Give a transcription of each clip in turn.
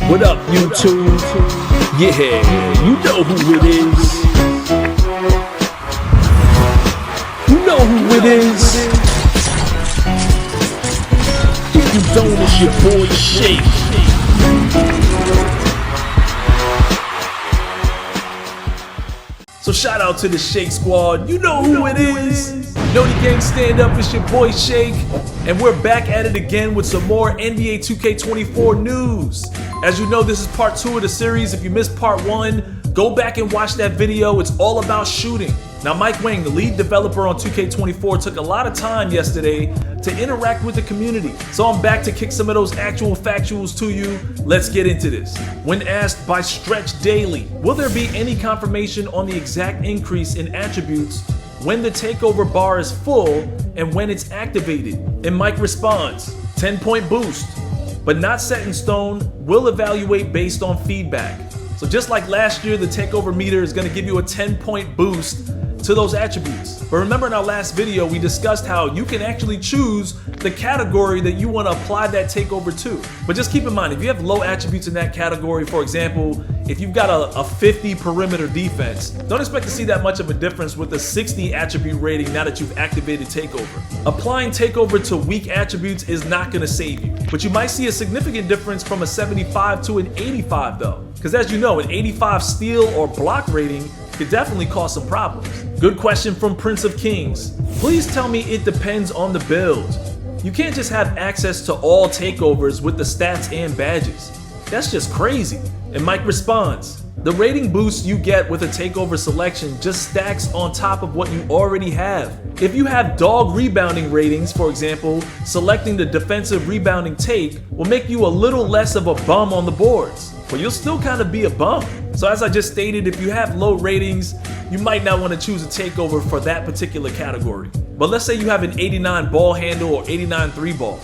What up, YouTube? Yeah, you know who it is. You know who it is. If you don't, it's your boy Shake. So shout out to the Shake Squad. You know who it is. Know the gang, stand up. It's your boy Shake, and we're back at it again with some more NBA 2K24 news. As you know, this is part 2 of the series. If you missed part 1, go back and watch that video. It's all about shooting. Now, Mike Wang, the lead developer on 2K24, took a lot of time yesterday to interact with the community. So I'm back to kick some of those actual factuals to you. Let's get into this. When asked by Stretch Daily, will there be any confirmation on the exact increase in attributes when the takeover bar is full and when it's activated? And Mike responds, 10-point boost, but not set in stone, will evaluate based on feedback. So just like last year, the takeover meter is gonna give you a 10-point boost to those attributes. But remember, in our last video, we discussed how you can actually choose the category that you want to apply that takeover to. But just keep in mind, if you have low attributes in that category, for example, if you've got a 50 perimeter defense, don't expect to see that much of a difference with a 60 attribute rating now that you've activated takeover. Applying takeover to weak attributes is not going to save you, but you might see a significant difference from a 75 to an 85 though. Because as you know, an 85 steal or block rating could definitely cause some problems. Good question from Prince of Kings. Please tell me it depends on the build. You can't just have access to all takeovers with the stats and badges. That's just crazy. And Mike responds, the rating boost you get with a takeover selection just stacks on top of what you already have. If you have dog rebounding ratings, for example, selecting the defensive rebounding take will make you a little less of a bum on the boards, but you'll still kind of be a bum. So as I just stated, if you have low ratings, you might not want to choose a takeover for that particular category. But let's say you have an 89 ball handle or 89 3 ball.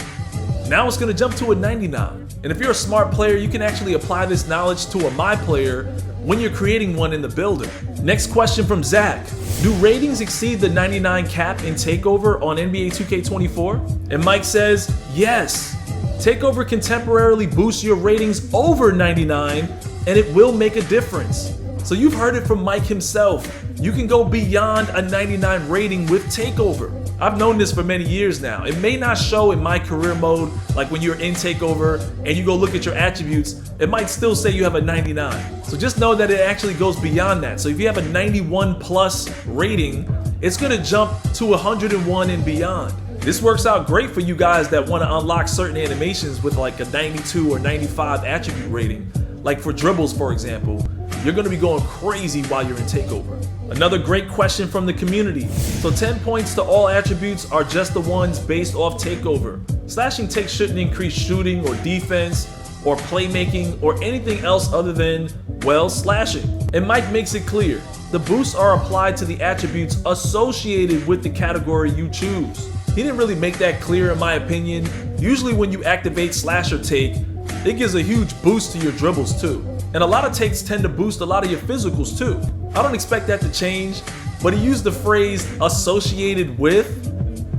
Now it's going to jump to a 99. And if you're a smart player, you can actually apply this knowledge to a My Player when you're creating one in the builder. Next question from Zach. Do ratings exceed the 99 cap in Takeover on NBA 2K24? And Mike says, yes. Takeover can temporarily boost your ratings over 99, and it will make a difference. So you've heard it from Mike himself. You can go beyond a 99 rating with Takeover. I've known this for many years now. It may not show in my career mode, like when you're in Takeover and you go look at your attributes, it might still say you have a 99. So just know that it actually goes beyond that. So if you have a 91 plus rating, it's gonna jump to 101 and beyond. This works out great for you guys that want to unlock certain animations with like a 92 or 95 attribute rating. Like for dribbles, for example, you're going to be going crazy while you're in Takeover. Another great question from the community. So 10 points to all attributes are just the ones based off Takeover. Slashing takes shouldn't increase shooting or defense or playmaking or anything else other than, well, slashing. And Mike makes it clear. The boosts are applied to the attributes associated with the category you choose. He didn't really make that clear in my opinion. Usually when you activate slash or take, it gives a huge boost to your dribbles too. And a lot of takes tend to boost a lot of your physicals too. I don't expect that to change, but he used the phrase associated with,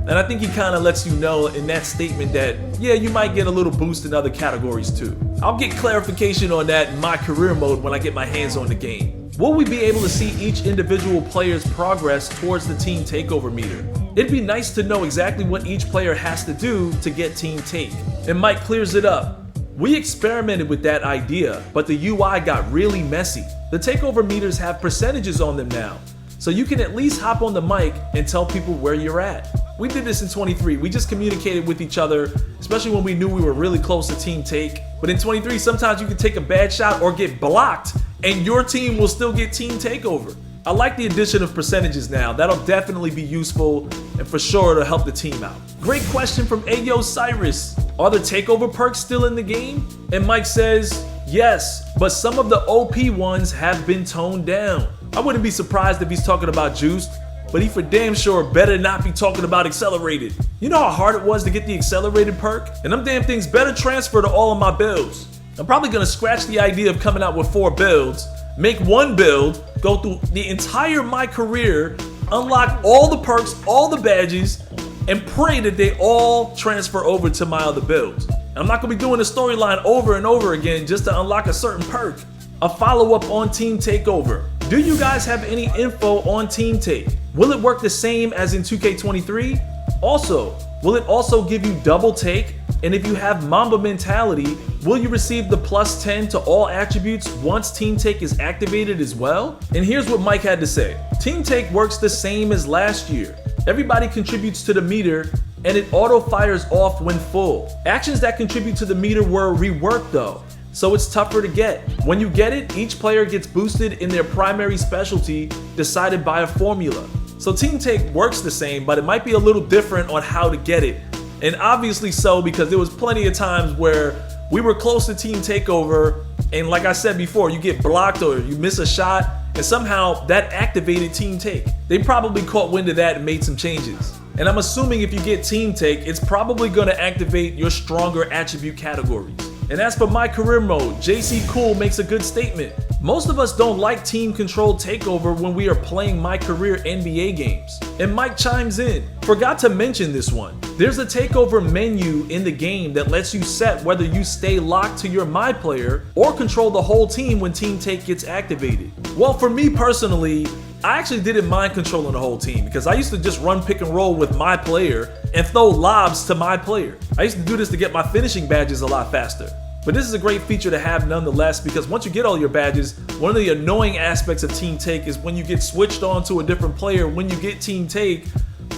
and I think he kind of lets you know in that statement that, yeah, you might get a little boost in other categories too. I'll get clarification on that in my career mode when I get my hands on the game. Will we be able to see each individual player's progress towards the team takeover meter? It'd be nice to know exactly what each player has to do to get team take. And Mike clears it up. We experimented with that idea, but the UI got really messy. The takeover meters have percentages on them now, so you can at least hop on the mic and tell people where you're at. We did this in 23. We just communicated with each other, especially when we knew we were really close to team take. But in 23, sometimes you can take a bad shot or get blocked, and your team will still get team takeover. I like the addition of percentages now. That'll definitely be useful, and for sure it'll help the team out. Great question from Ayo Cyrus. Are the takeover perks still in the game? And Mike says, yes, but some of the OP ones have been toned down. I wouldn't be surprised if he's talking about Juiced, but he for damn sure better not be talking about Accelerated. You know how hard it was to get the Accelerated perk? And them damn things better transfer to all of my builds. I'm probably gonna scratch the idea of coming out with 4 builds, make one build, go through the entire my career, unlock all the perks, all the badges, and pray that they all transfer over to my other builds. I'm not gonna be doing the storyline over and over again just to unlock a certain perk. A follow-up on Team Takeover. Do you guys have any info on Team Take? Will it work the same as in 2K23? Also, will it also give you double take? And if you have Mamba mentality, will you receive the +10 to all attributes once Team Take is activated as well? And here's what Mike had to say. Team Take works the same as last year. Everybody contributes to the meter and it auto fires off when full. Actions that contribute to the meter were reworked though, so it's tougher to get. When you get it, each player gets boosted in their primary specialty decided by a formula. So Team Take works the same, but it might be a little different on how to get it. And obviously so, because there was plenty of times where we were close to Team Takeover, and like I said before, you get blocked or you miss a shot, and somehow that activated Team Take. They probably caught wind of that and made some changes. And I'm assuming if you get Team Take, it's probably gonna activate your stronger attribute categories. And as for my career mode, JC Cool makes a good statement. Most of us don't like team-controlled takeover when we are playing my career NBA games. And Mike chimes in, forgot to mention this one. There's a takeover menu in the game that lets you set whether you stay locked to your my player or control the whole team when Team Take gets activated. Well, for me personally, I actually didn't mind controlling the whole team because I used to just run pick and roll with my player and throw lobs to my player. I used to do this to get my finishing badges a lot faster. But this is a great feature to have nonetheless, because once you get all your badges, one of the annoying aspects of Team Take is when you get switched on to a different player, when you get Team Take,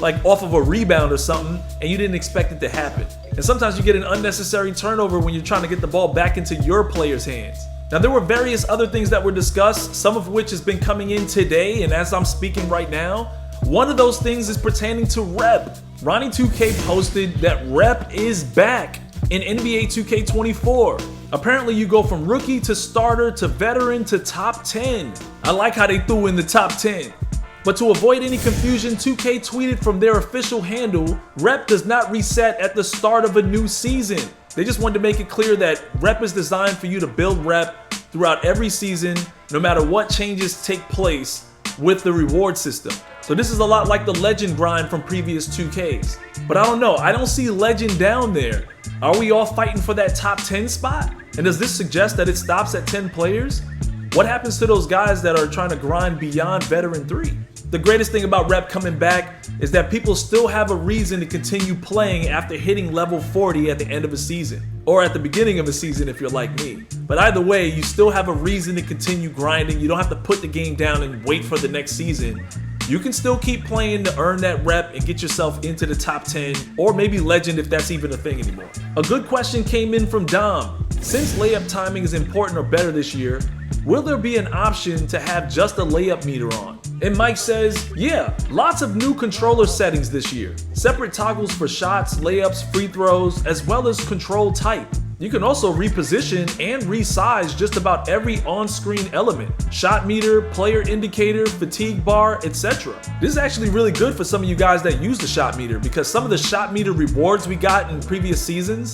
like off of a rebound or something, and you didn't expect it to happen. And sometimes you get an unnecessary turnover when you're trying to get the ball back into your player's hands. Now there were various other things that were discussed, some of which has been coming in today, and as I'm speaking right now, one of those things is pertaining to rep. Ronnie2K posted that rep is back in NBA 2K24. Apparently you go from rookie to starter to veteran to top 10. I like how they threw in the top 10. But to avoid any confusion, 2K tweeted from their official handle, rep does not reset at the start of a new season. They just wanted to make it clear that rep is designed for you to build rep throughout every season, no matter what changes take place with the reward system. So this is a lot like the legend grind from previous 2Ks. But I don't know, I don't see legend down there. Are we all fighting for that top 10 spot? And does this suggest that it stops at 10 players? What happens to those guys that are trying to grind beyond veteran 3? The greatest thing about rep coming back is that people still have a reason to continue playing after hitting level 40 at the end of a season, or at the beginning of a season if you're like me. But either way, you still have a reason to continue grinding. You don't have to put the game down and wait for the next season. You can still keep playing to earn that rep and get yourself into the top 10, or maybe legend if that's even a thing anymore. A good question came in from Dom. Since layup timing is important or better this year, will there be an option to have just a layup meter on? And Mike says, yeah, lots of new controller settings this year. Separate toggles for shots, layups, free throws, as well as control type. You can also reposition and resize just about every on-screen element. Shot meter, player indicator, fatigue bar, etc. This is actually really good for some of you guys that use the shot meter, because some of the shot meter rewards we got in previous seasons,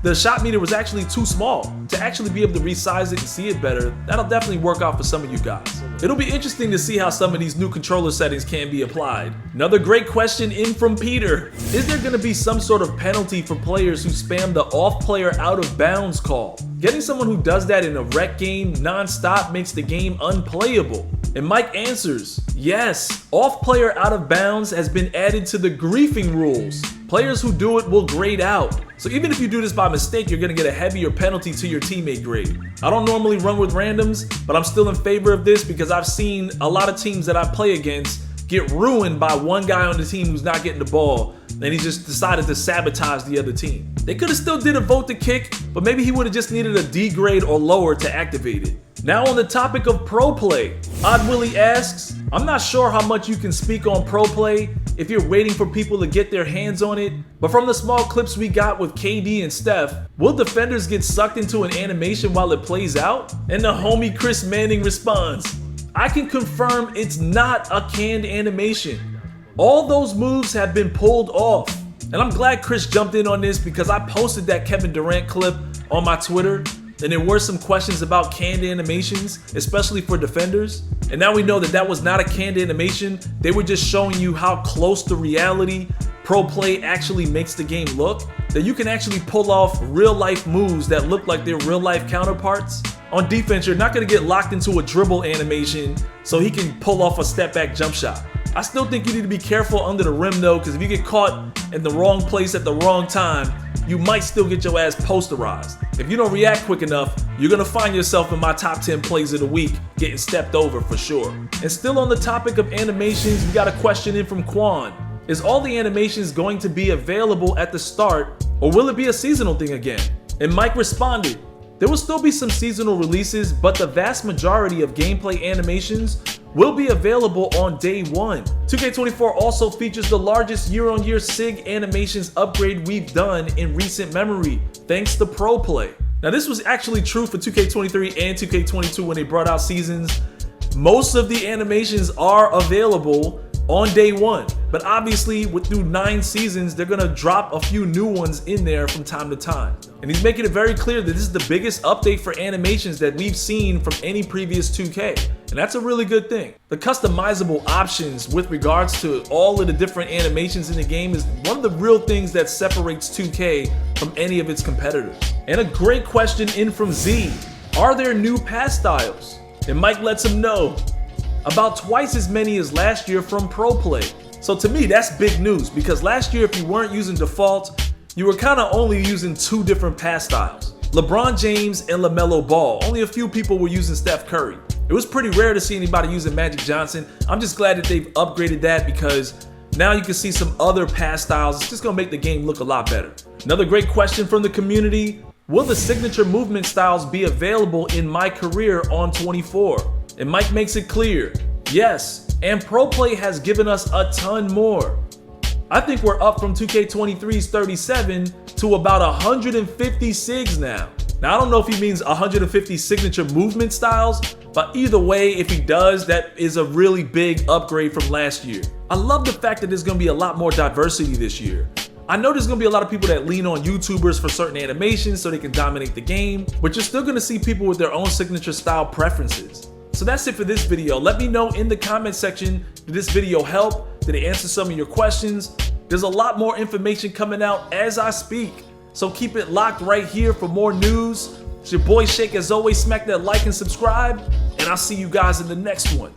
the shot meter was actually too small. To actually be able to resize it and see it better, that'll definitely work out for some of you guys. It'll be interesting to see how some of these new controller settings can be applied. Another great question in from Peter. Is there going to be some sort of penalty for players who spam the off player out of bounds call? Getting someone who does that in a rec game non-stop makes the game unplayable. And Mike answers, yes, off player out of bounds has been added to the griefing rules. Players who do it will grade out. So even if you do this by mistake, you're gonna get a heavier penalty to your teammate grade. I don't normally run with randoms, but I'm still in favor of this because I've seen a lot of teams that I play against get ruined by one guy on the team who's not getting the ball, and he just decided to sabotage the other team. They could have still did a vote to kick, but maybe he would have just needed a D grade or lower to activate it. Now on the topic of pro play, Odd Willie asks, I'm not sure how much you can speak on pro play if you're waiting for people to get their hands on it, but from the small clips we got with KD and Steph, will defenders get sucked into an animation while it plays out? And the homie Chris Manning responds, I can confirm it's not a canned animation. All those moves have been pulled off. And I'm glad Chris jumped in on this because I posted that Kevin Durant clip on my Twitter, and there were some questions about canned animations, especially for defenders. And now we know that that was not a canned animation. They were just showing you how close to reality Proplay actually makes the game look, that you can actually pull off real life moves that look like their real life counterparts. On defense, you're not going to get locked into a dribble animation so he can pull off a step back jump shot. I still think you need to be careful under the rim though, because if you get caught in the wrong place at the wrong time, you might still get your ass posterized. If you don't react quick enough, you're gonna find yourself in my top 10 plays of the week getting stepped over for sure. And still on the topic of animations, we got a question in from Quan. Is all the animations going to be available at the start, or will it be a seasonal thing again? And Mike responded, there will still be some seasonal releases, but the vast majority of gameplay animations will be available on day one. 2K24 also features the largest year-on-year SIG animations upgrade we've done in recent memory, thanks to Proplay. Now this was actually true for 2K23 and 2K22 when they brought out seasons. Most of the animations are available on day one, but obviously through 9 seasons, they're gonna drop a few new ones in there from time to time. And he's making it very clear that this is the biggest update for animations that we've seen from any previous 2K. And that's a really good thing. The customizable options with regards to all of the different animations in the game is one of the real things that separates 2K from any of its competitors. And a great question in from Z. Are there new pass styles? And Mike lets him know. About twice as many as last year from Proplay. So to me, that's big news, because last year if you weren't using default, you were kind of only using 2 different pass styles. LeBron James and LaMelo Ball. Only a few people were using Steph Curry. It was pretty rare to see anybody using Magic Johnson. I'm just glad that they've upgraded that, because now you can see some other pass styles. It's just gonna make the game look a lot better. Another great question from the community. Will the signature movement styles be available in my career on 24? And Mike makes it clear, yes, and Proplay has given us a ton more. I think we're up from 2K23's 37 to about 150 SIGs now. Now I don't know if he means 150 signature movement styles, but either way, if he does, that is a really big upgrade from last year. I love the fact that there's gonna be a lot more diversity this year. I know there's gonna be a lot of people that lean on YouTubers for certain animations so they can dominate the game, but you're still gonna see people with their own signature style preferences. So that's it for this video. Let me know in the comment section, did this video help? Did it answer some of your questions? There's a lot more information coming out as I speak, so keep it locked right here for more news. It's your boy Shake. As always, smack that like and subscribe, and I'll see you guys in the next one.